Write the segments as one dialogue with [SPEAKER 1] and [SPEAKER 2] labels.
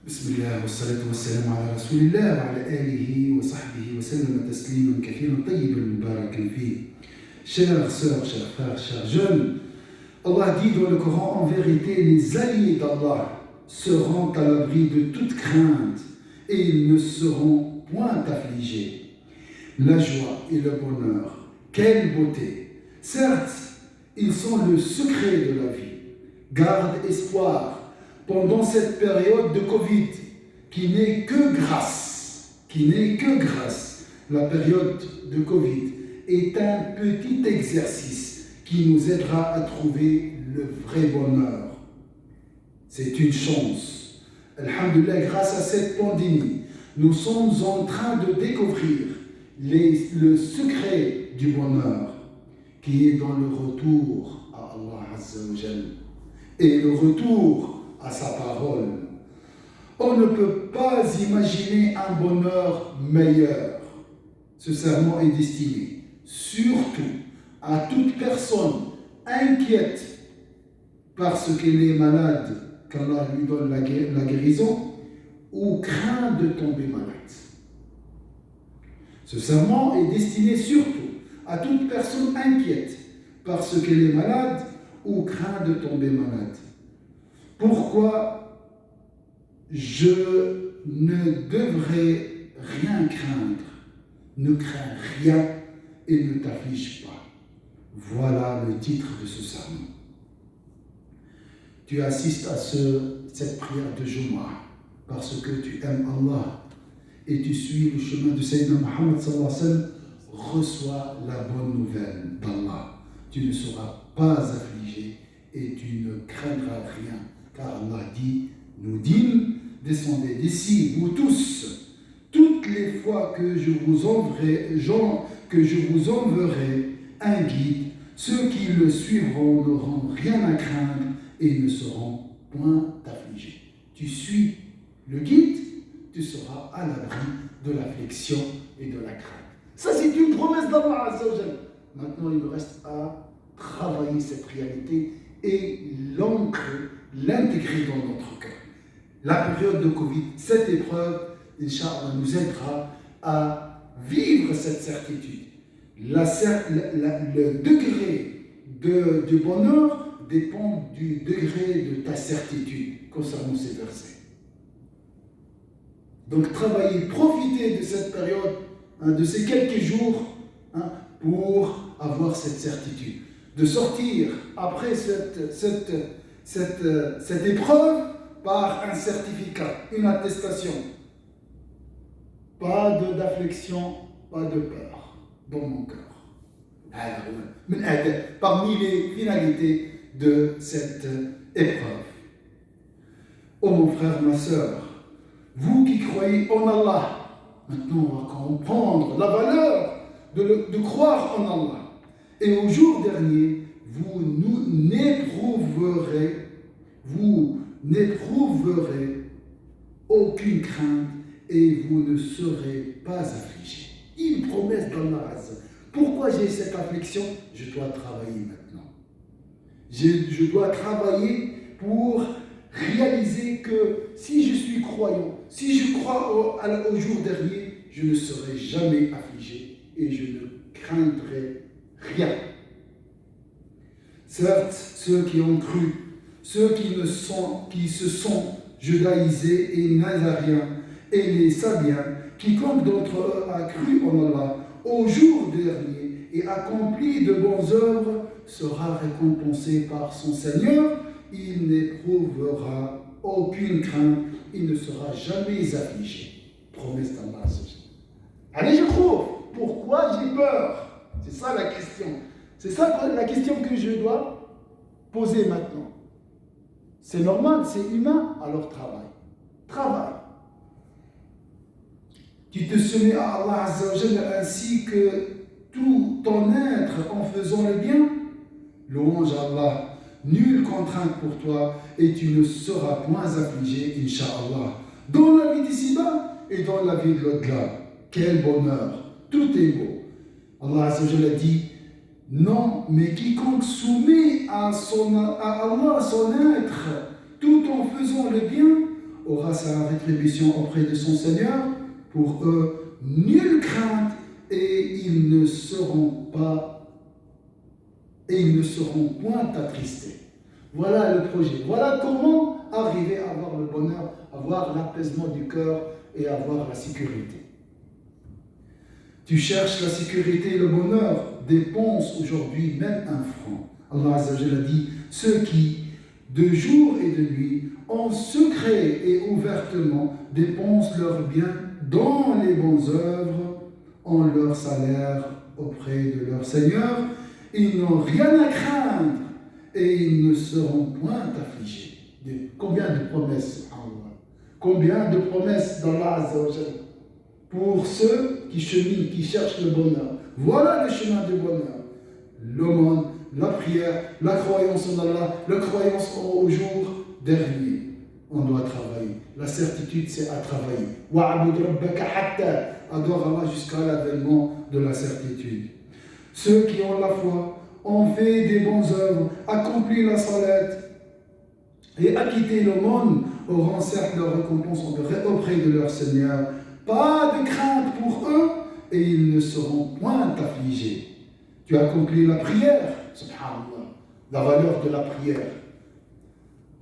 [SPEAKER 1] بسم الله والصلاة والسلام على رسول الله وعلى آله وصحبه وسلم تسليما كثيرا طيبا مباركا فيه. Chères sœurs, chers frères, chers jeunes, Allah dit dans le Coran, en vérité, les alliés d'Allah seront à l'abri de toute crainte et ils ne seront point affligés. La joie et le bonheur, quelle beauté! Certes, ils sont le secret de la vie. Garde espoir pendant cette période de Covid, qui n'est que grâce. La période de Covid est un petit exercice qui nous aidera à trouver le vrai bonheur. C'est une chance. Alhamdulillah, grâce à cette pandémie, nous sommes en train de découvrir le secret du bonheur, qui est dans le retour à Allah Azza wa Jal et le retour à sa parole. On ne peut pas imaginer un bonheur meilleur. Ce serment est destiné surtout à toute personne inquiète parce qu'elle est malade, qu'Allah lui donne la guérison, ou craint de tomber malade. Ce serment est destiné surtout à toute personne inquiète parce qu'elle est malade ou craint de tomber malade. Pourquoi je ne devrais rien craindre? Ne crains rien et ne t'afflige pas. Voilà le titre de ce sermon. Tu assistes à cette prière de Jumu'ah parce que tu aimes Allah et tu suis le chemin de Sayyidina Muhammad sallallahu alayhi wa sallam. Reçois la bonne nouvelle d'Allah. Tu ne seras pas affligé et tu ne craindras rien. Car Allah dit, nous dîmes, descendez d'ici, vous tous, toutes les fois que je vous enverrai un guide, ceux qui le suivront n'auront rien à craindre et ne seront point affligés. Tu suis le guide, tu seras à l'abri de l'affliction et de la crainte. Ça, c'est une promesse d'Allah Azza wa Jal. Maintenant, il nous reste à travailler cette réalité et l'intégrer dans notre cœur. La période de Covid, cette épreuve, Inch'Allah, nous aidera à vivre cette certitude. Le degré du bonheur dépend du degré de ta certitude concernant ces versets. Donc, travaillez, profitez de cette période, de ces quelques jours, pour avoir cette certitude. De sortir après cette épreuve par un certificat, une attestation. Pas d'affliction, pas de peur dans mon cœur. Parmi les finalités de cette épreuve. Oh mon frère, ma sœur, vous qui croyez en Allah, maintenant on va comprendre la valeur de croire en Allah. Et au jour dernier, vous n'éprouverez aucune crainte et vous ne serez pas affligés. Une promesse d'Allah Azza. Pourquoi j'ai cette affliction? Je dois travailler maintenant. Je dois travailler pour réaliser que si je suis croyant, si je crois au jour dernier, je ne serai jamais affligé et je ne craindrai rien. Certes, ceux qui ont cru, ceux qui se sont judaïsés et nazariens, et les sabiens, quiconque d'entre eux a cru en Allah au jour dernier et accompli de bonnes œuvres, sera récompensé par son Seigneur. Il n'éprouvera aucune crainte, il ne sera jamais affligé. Promesse d'Allah. Allez, je trouve. Pourquoi j'ai peur? C'est ça la question. C'est ça la question que je dois poser maintenant. C'est normal, c'est humain, alors travaille. Travaille. Tu te soumets à Allah Azza wa Jalla ainsi que tout ton être en faisant le bien. Louange à Allah. Nulle contrainte pour toi et tu ne seras point affligé, Inch'Allah. Dans la vie d'ici-bas et dans la vie de l'au-delà. Quel bonheur. Tout est beau. Allah Azza wa Jalla dit, non, mais quiconque soumet à Allah son être, tout en faisant le bien, aura aura sa rétribution auprès de son Seigneur. Pour eux, nulle crainte et ils ne seront point attristés. Voilà le projet. Voilà comment arriver à avoir le bonheur, avoir l'apaisement du cœur et avoir la sécurité. Tu cherches la sécurité et le bonheur, dépense aujourd'hui même un franc. Allah Azza wa Jalla a dit, ceux qui, de jour et de nuit, en secret et ouvertement, dépensent leurs biens dans les bonnes œuvres, en leur salaire auprès de leur Seigneur, ils n'ont rien à craindre et ils ne seront point affligés. Combien de promesses, Allah? Combien de promesses d'Allah Azza wa Jalla pour ceux qui cheminent, qui cherchent le bonheur. Voilà le chemin du bonheur. L'aumône, la prière, la croyance en Allah, la croyance au jour dernier. On doit travailler. La certitude, c'est à travailler. Wa'abud rabbaka hatta, adore Allah jusqu'à l'avènement de la certitude. Ceux qui ont la foi, ont fait des bonnes œuvres, accompli la salat et acquitté le monde, auront certes leur récompense auprès de leur Seigneur. Pas de crainte pour eux et ils ne seront point affligés. Tu accomplis la prière, subhanallah, la valeur de la prière.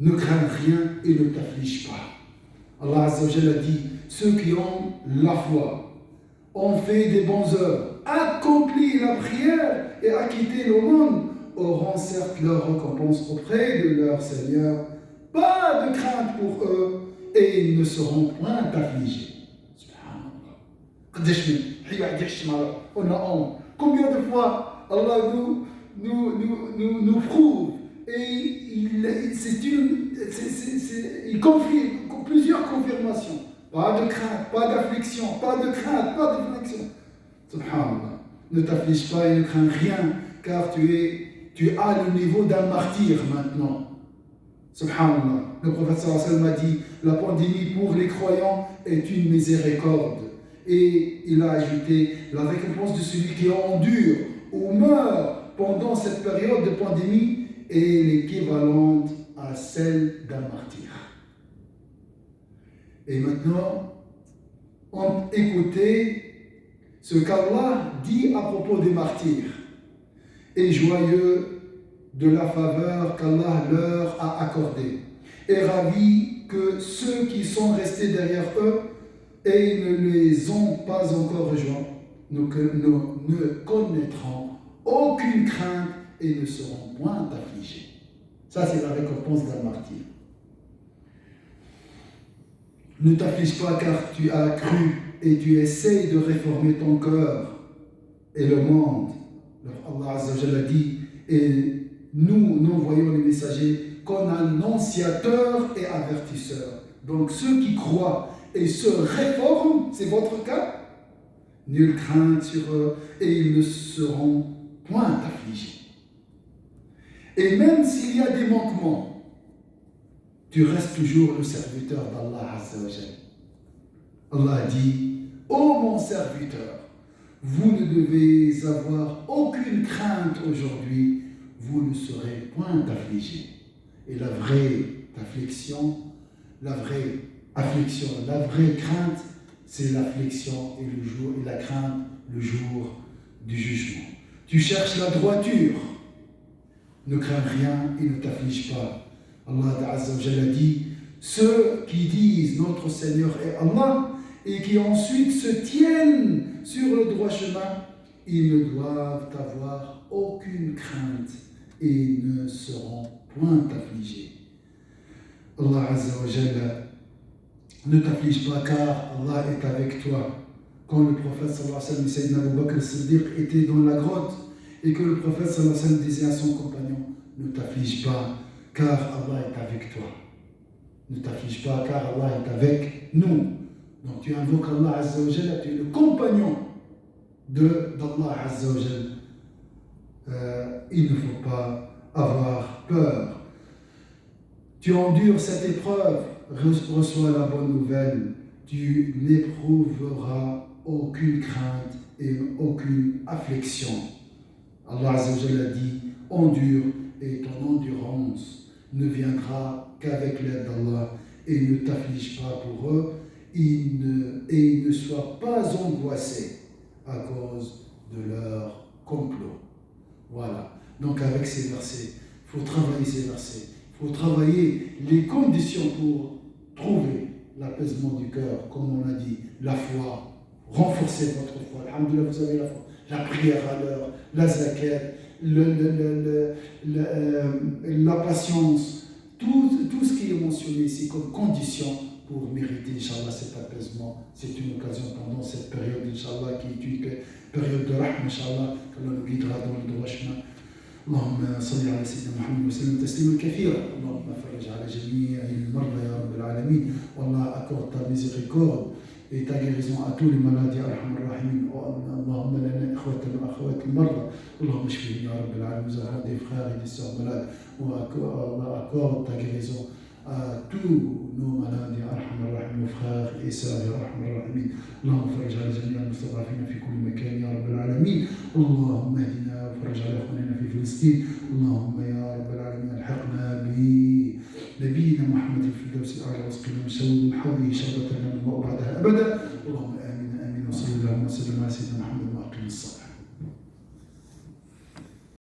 [SPEAKER 1] Ne crains rien et ne t'afflige pas. Allah Azza wa Jalla dit, ceux qui ont la foi, ont fait des bonnes œuvres, accompli la prière et acquitté le monde, auront certes leur récompense auprès de leur Seigneur. Pas de crainte pour eux et ils ne seront point affligés. On a honte. Combien de fois Allah nous prouve et il confirme plusieurs confirmations. Pas de crainte, pas d'affliction, pas de crainte, pas d'affliction. Subhanallah. Ne t'afflige pas et ne crains rien, car tu as le niveau d'un martyr maintenant. Subhanallah. Le prophète sallallahu alayhi wa sallam a dit, la pandémie pour les croyants est une miséricorde. Et il a ajouté, la récompense de celui qui endure ou meurt pendant cette période de pandémie est l'équivalente à celle d'un martyr. Et maintenant, écoutez ce qu'Allah dit à propos des martyrs. Et joyeux de la faveur qu'Allah leur a accordée. Et ravis que ceux qui sont restés derrière eux et ne les ont pas encore rejoints ne connaîtront aucune crainte et ne seront point affligés. Ça, c'est la récompense d'un martyr. Ne t'afflige pas car tu as cru et tu essayes de réformer ton cœur et le monde. Alors Allah Azza wa Jalla dit, et nous n'envoyons les messagers comme annonciateurs et avertisseurs. Donc ceux qui croient et se réforment, c'est votre cas. Nulle crainte sur eux et ils ne seront point affligés. Et même s'il y a des manquements, tu restes toujours le serviteur d'Allah Azza wa Jalla. Allah dit, ô mon serviteur, vous ne devez avoir aucune crainte aujourd'hui, vous ne serez point affligés. Et la vraie affliction, la vraie crainte, c'est l'affliction et la crainte le jour du jugement. Tu cherches la droiture, ne crains rien et ne t'afflige pas. Allah Azza wa Jalla dit, ceux qui disent notre Seigneur est Allah et qui ensuite se tiennent sur le droit chemin, ils ne doivent avoir aucune crainte et ne seront point affligés. Allah Azza wa Jalla, ne t'afflige pas car Allah est avec toi. Quand le prophète sallallahu alayhi wa sallam, Sayyidina Abu Bakr as-Siddiq, était dans la grotte et que le prophète sallallahu alayhi wa sallam disait à son compagnon, ne t'afflige pas car Allah est avec toi. Ne t'afflige pas car Allah est avec nous. Donc tu invoques Allah Azza wa Jalla, tu es le compagnon d'Allah Azza wa Jalla. Il ne faut pas avoir peur. Tu endures cette épreuve, reçois la bonne nouvelle, tu n'éprouveras aucune crainte et aucune affliction. Allah Azza wa Jalla dit, endure et ton endurance ne viendra qu'avec l'aide d'Allah et ne t'afflige pas pour eux et ne sois pas angoissé à cause de leur complot. Voilà. Donc avec ces versets, il faut travailler ces versets. Il faut travailler les conditions pour trouver l'apaisement du cœur, comme on a dit, la foi. Renforcez votre foi. Alhamdoulilah, vous avez la foi. La prière à l'heure, la zakat, la patience, tout ce qui est mentionné ici comme condition pour mériter, Inch'Allah, cet apaisement. C'est une occasion pendant cette période, Inch'Allah, qui est une période de rahma, Inch'Allah, qu'Allah nous guidera dans le droit chemin. اللهم صل على سيدنا محمد وسلم تسليما كثيرا. اللهم فرج على جميع المرضى يا رب العالمين. والله accorde ta miséricorde et ta guérison à tous les malades يا ارحم الراحمين. اللهم لنا اخوة واخوات المرضى. اللهم اشفهم يا رب العالمين. Nous avons des frères et des sœurs malades. Allah accorde ta guérison à tous nos malades يا ارحم الراحمين, nos frères et sœurs يا ارحم الراحمين. اللهم فرج على جميع المستضعفين في كل مكان يا رب العالمين. اللهم اهدنا وفرج على اخواننا في فلسطين. اللهم يا رب العالمين الحقنا بنبينا محمد في الفردوس الاعلى واسقنا من شر حوله شربة لا نضمع بعدها ابدا. اللهم امين امين وصلى اللهم وسلم على سيدنا محمد واقم الصلاه.